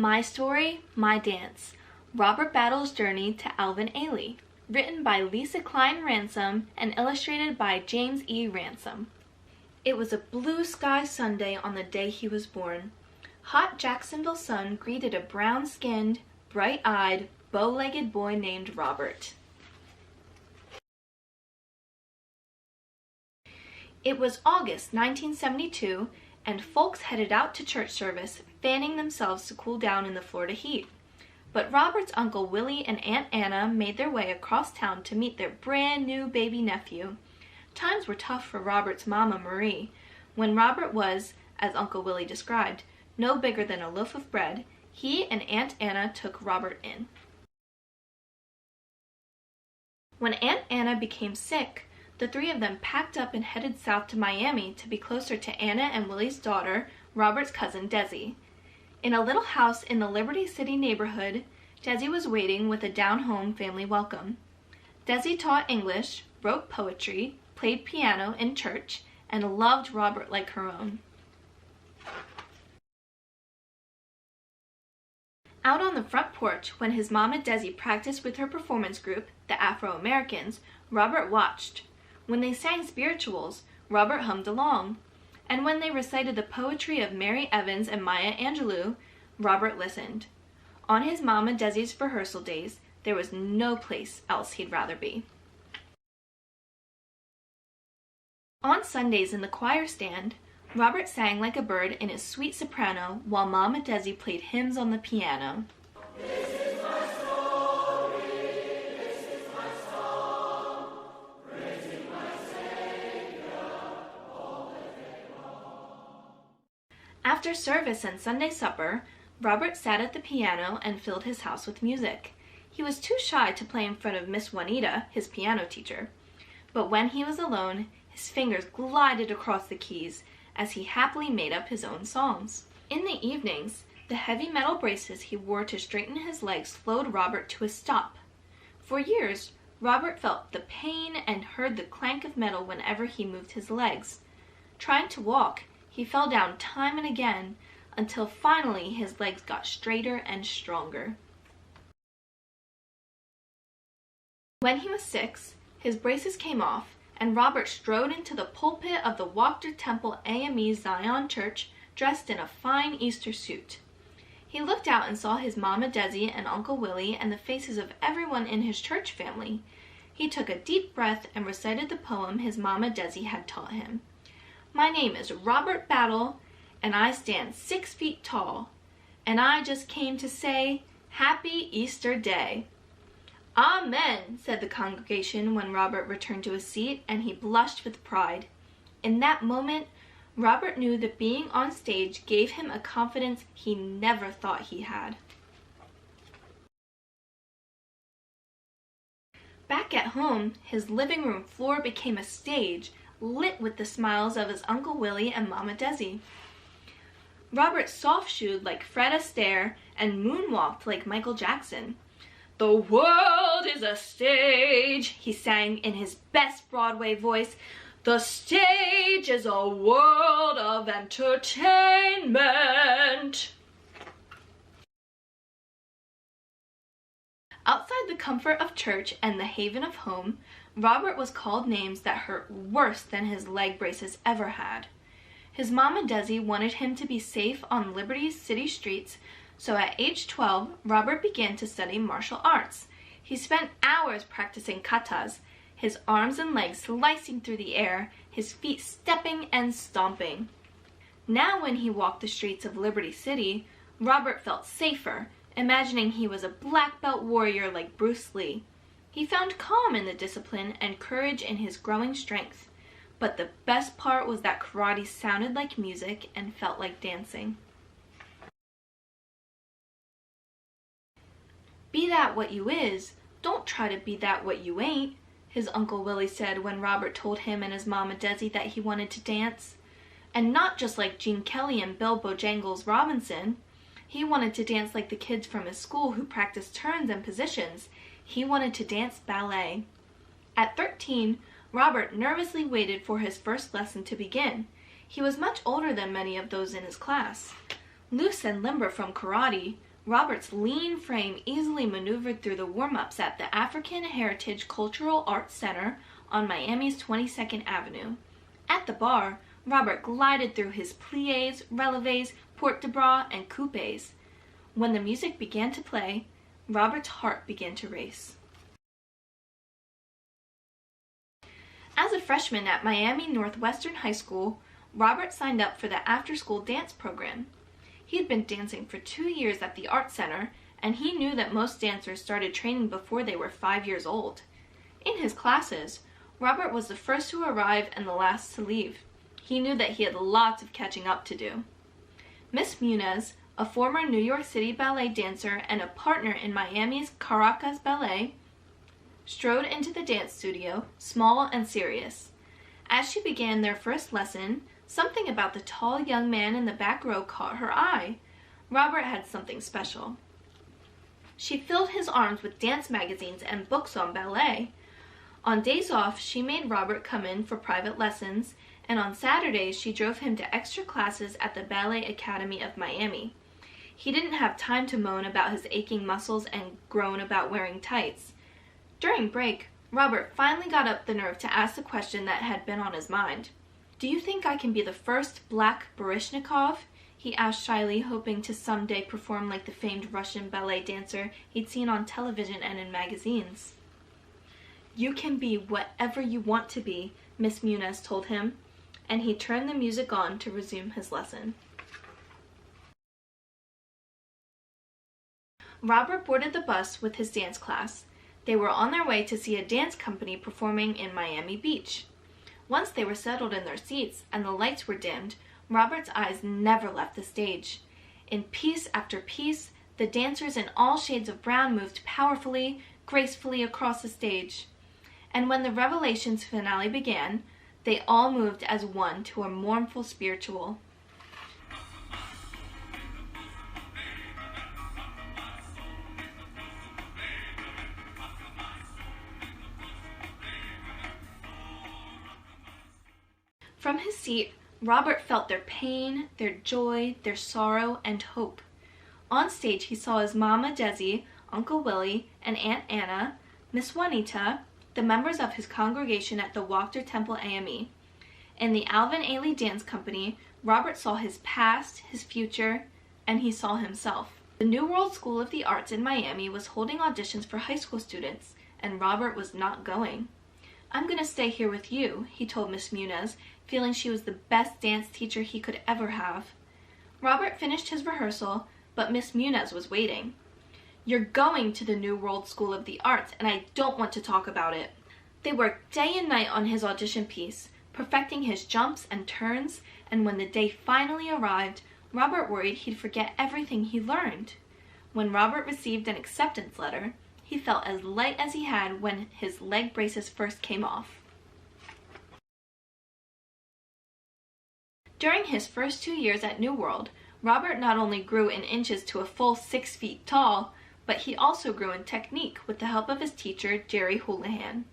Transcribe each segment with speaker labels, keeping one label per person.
Speaker 1: My Story, My Dance, Robert Battle's Journey to Alvin Ailey, written by Lesa Cline Ransome and illustrated by James E. Ransome. It was a blue sky Sunday on the day he was born. Hot Jacksonville sun greeted a brown-skinned, bright-eyed, bow-legged boy named Robert. It was August 1972, and folks headed out to church service, fanning themselves to cool down in the Florida heat. But Robert's Uncle Willie and Aunt Anna made their way across town to meet their brand new baby nephew. Times were tough for Robert's Mama Marie. When Robert was, as Uncle Willie described, no bigger than a loaf of bread, he and Aunt Anna took Robert in. When Aunt Anna became sick, the three of them packed up and headed south to Miami to be closer to Anna and Willie's daughter, Robert's cousin Desi. In a little house in the Liberty City neighborhood, Desi was waiting with a down-home family welcome. Desi taught English, wrote poetry, played piano in church, and loved Robert like her own. Out on the front porch, when his mama Desi practiced with her performance group, the Afro-Americans, Robert watched. When they sang spirituals, Robert hummed along. And when they recited the poetry of Mary Evans and Maya Angelou, Robert listened. On his mama Desi's rehearsal days, there was no place else he'd rather be. On Sundays in the choir stand, Robert sang like a bird in his sweet soprano while Mama Desi played hymns on the piano. This is my story, this is my song, praising my Savior all the day long. After service and Sunday supper, Robert sat at the piano and filled his house with music. He was too shy to play in front of Miss Juanita, his piano teacher. But when he was alone, his fingers glided across the keys as he happily made up his own songs. In the evenings, the heavy metal braces he wore to straighten his legs slowed Robert to a stop. For years, Robert felt the pain and heard the clank of metal whenever he moved his legs. Trying to walk, he fell down time and again until finally his legs got straighter and stronger. When he was 6, his braces came off, and Robert strode into the pulpit of the Wachter Temple AME Zion Church dressed in a fine Easter suit. He looked out and saw his Mama Desi and Uncle Willie and the faces of everyone in his church family. He took a deep breath and recited the poem his Mama Desi had taught him. My name is Robert Battle, and I stand 6 feet tall, and I just came to say, Happy Easter Day. Amen, said the congregation when Robert returned to his seat, and he blushed with pride. In that moment, Robert knew that being on stage gave him a confidence he never thought he had. Back at home, his living room floor became a stage, lit with the smiles of his Uncle Willie and Mama Desi. Robert soft-shoed like Fred Astaire and moonwalked like Michael Jackson. The world is a stage, he sang in his best Broadway voice. The stage is a world of entertainment. Outside the comfort of church and the haven of home, Robert was called names that hurt worse than his leg braces ever had. His Mama Desi wanted him to be safe on Liberty's city streets, so at age 12, Robert began to study martial arts. He spent hours practicing katas, his arms and legs slicing through the air, his feet stepping and stomping. Now when he walked the streets of Liberty City, Robert felt safer, imagining he was a black belt warrior like Bruce Lee. He found calm in the discipline and courage in his growing strength. But the best part was that karate sounded like music and felt like dancing. Be that what you is, don't try to be that what you ain't, his Uncle Willie said when Robert told him and his Mama Desi that he wanted to dance. And not just like Gene Kelly and Bill Bojangles Robinson. He wanted to dance like the kids from his school who practiced turns and positions. He wanted to dance ballet. At 13, Robert nervously waited for his first lesson to begin. He was much older than many of those in his class. Loose and limber from karate, Robert's lean frame easily maneuvered through the warm-ups at the African Heritage Cultural Arts Center on Miami's 22nd Avenue. At the bar, Robert glided through his pliés, relevés, porte de bras, and coupés. When the music began to play, Robert's heart began to race. As a freshman at Miami Northwestern High School, Robert signed up for the after-school dance program. He had been dancing for 2 years at the Art Center, and he knew that most dancers started training before they were 5 years old. In his classes, Robert was the first to arrive and the last to leave. He knew that he had lots of catching up to do. Miss Muniz, a former New York City ballet dancer and a partner in Miami's Caracas Ballet, strode into the dance studio, small and serious. As she began their first lesson, something about the tall young man in the back row caught her eye. Robert had something special. She filled his arms with dance magazines and books on ballet. On days off, she made Robert come in for private lessons, and on Saturdays she drove him to extra classes at the Ballet Academy of Miami. He didn't have time to moan about his aching muscles and groan about wearing tights. During break, Robert finally got up the nerve to ask the question that had been on his mind. "Do you think I can be the first black Baryshnikov?" he asked shyly, hoping to someday perform like the famed Russian ballet dancer he'd seen on television and in magazines. "You can be whatever you want to be," Miss Muniz told him, and he turned the music on to resume his lesson. Robert boarded the bus with his dance class. They were on their way to see a dance company performing in Miami Beach. Once they were settled in their seats and the lights were dimmed, Robert's eyes never left the stage. In piece after piece, the dancers in all shades of brown moved powerfully, gracefully across the stage. And when the Revelations finale began, they all moved as one to a mournful spiritual. From his seat, Robert felt their pain, their joy, their sorrow, and hope. On stage, he saw his Mama Desi, Uncle Willie, and Aunt Anna, Miss Juanita, the members of his congregation at the Wachter Temple AME. In the Alvin Ailey Dance Company, Robert saw his past, his future, and he saw himself. The New World School of the Arts in Miami was holding auditions for high school students, and Robert was not going. "I'm going to stay here with you," he told Miss Muniz, feeling she was the best dance teacher he could ever have. Robert finished his rehearsal, but Miss Muniz was waiting. "You're going to the New World School of the Arts, and I don't want to talk about it." They worked day and night on his audition piece, perfecting his jumps and turns, and when the day finally arrived, Robert worried he'd forget everything he learned. When Robert received an acceptance letter, he felt as light as he had when his leg braces first came off. During his first 2 years at New World, Robert not only grew in inches to a full 6 feet tall, but he also grew in technique with the help of his teacher, Jerry Houlihan.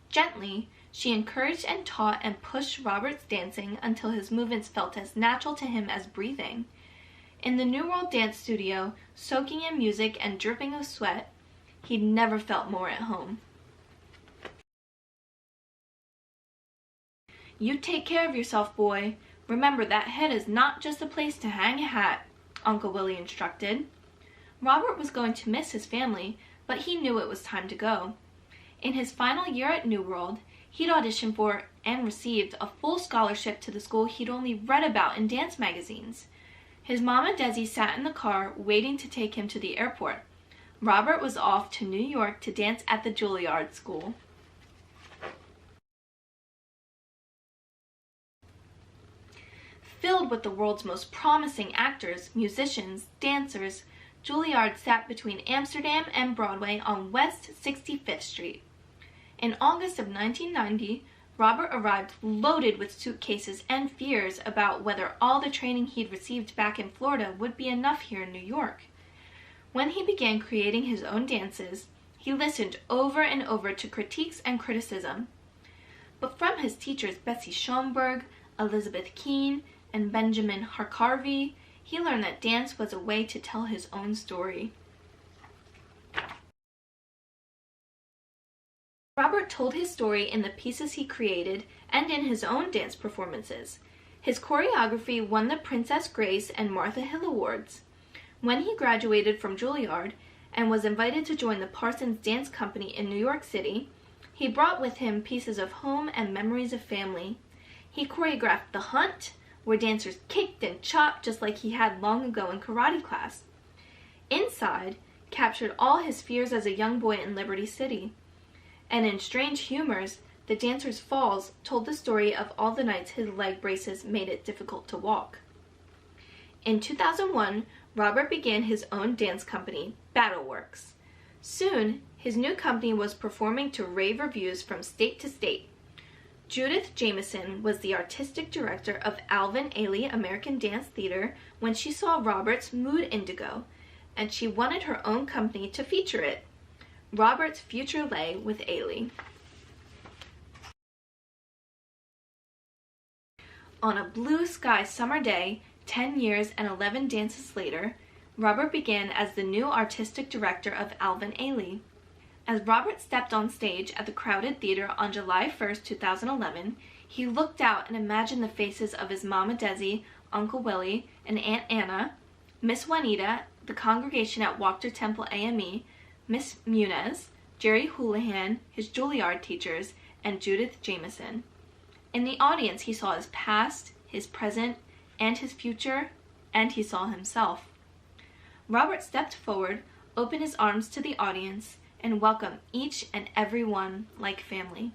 Speaker 1: Gently, she encouraged and taught and pushed Robert's dancing until his movements felt as natural to him as breathing. In the New World Dance Studio, soaking in music and dripping with sweat, he'd never felt more at home. "You take care of yourself, boy. Remember, that head is not just a place to hang a hat," Uncle Willie instructed. Robert was going to miss his family, but he knew it was time to go. In his final year at New World, he'd auditioned for and received a full scholarship to the school he'd only read about in dance magazines. His Mama Desi sat in the car waiting to take him to the airport. Robert was off to New York to dance at the Juilliard School. Filled with the world's most promising actors, musicians, dancers, Juilliard sat between Amsterdam and Broadway on West 65th Street. In August of 1990, Robert arrived loaded with suitcases and fears about whether all the training he'd received back in Florida would be enough here in New York. When he began creating his own dances, he listened over and over to critiques and criticism. But from his teachers Betsy Schoenberg, Elizabeth Keene, and Benjamin Harkarvey, he learned that dance was a way to tell his own story. Robert told his story in the pieces he created and in his own dance performances. His choreography won the Princess Grace and Martha Hill Awards. When he graduated from Juilliard and was invited to join the Parsons Dance Company in New York City, he brought with him pieces of home and memories of family. He choreographed The Hunt, where dancers kicked and chopped just like he had long ago in karate class. Inside captured all his fears as a young boy in Liberty City. And in Strange Humors, the dancer's falls told the story of all the nights his leg braces made it difficult to walk. In 2001, Robert began his own dance company, Battleworks. Soon, his new company was performing to rave reviews from state to state. Judith Jamison was the artistic director of Alvin Ailey American Dance Theater when she saw Robert's Mood Indigo, and she wanted her own company to feature it. Robert's future lay with Ailey. On a blue sky summer day, 10 years and 11 dances later, Robert began as the new artistic director of Alvin Ailey. As Robert stepped on stage at the crowded theater on July 1st, 2011, he looked out and imagined the faces of his Mama Desi, Uncle Willie, and Aunt Anna, Miss Juanita, the congregation at Wachter Temple AME, Miss Muniz, Jerry Houlihan, his Juilliard teachers, and Judith Jamison. In the audience, he saw his past, his present, and his future, and he saw himself. Robert stepped forward, opened his arms to the audience, and welcomed each and every one like family.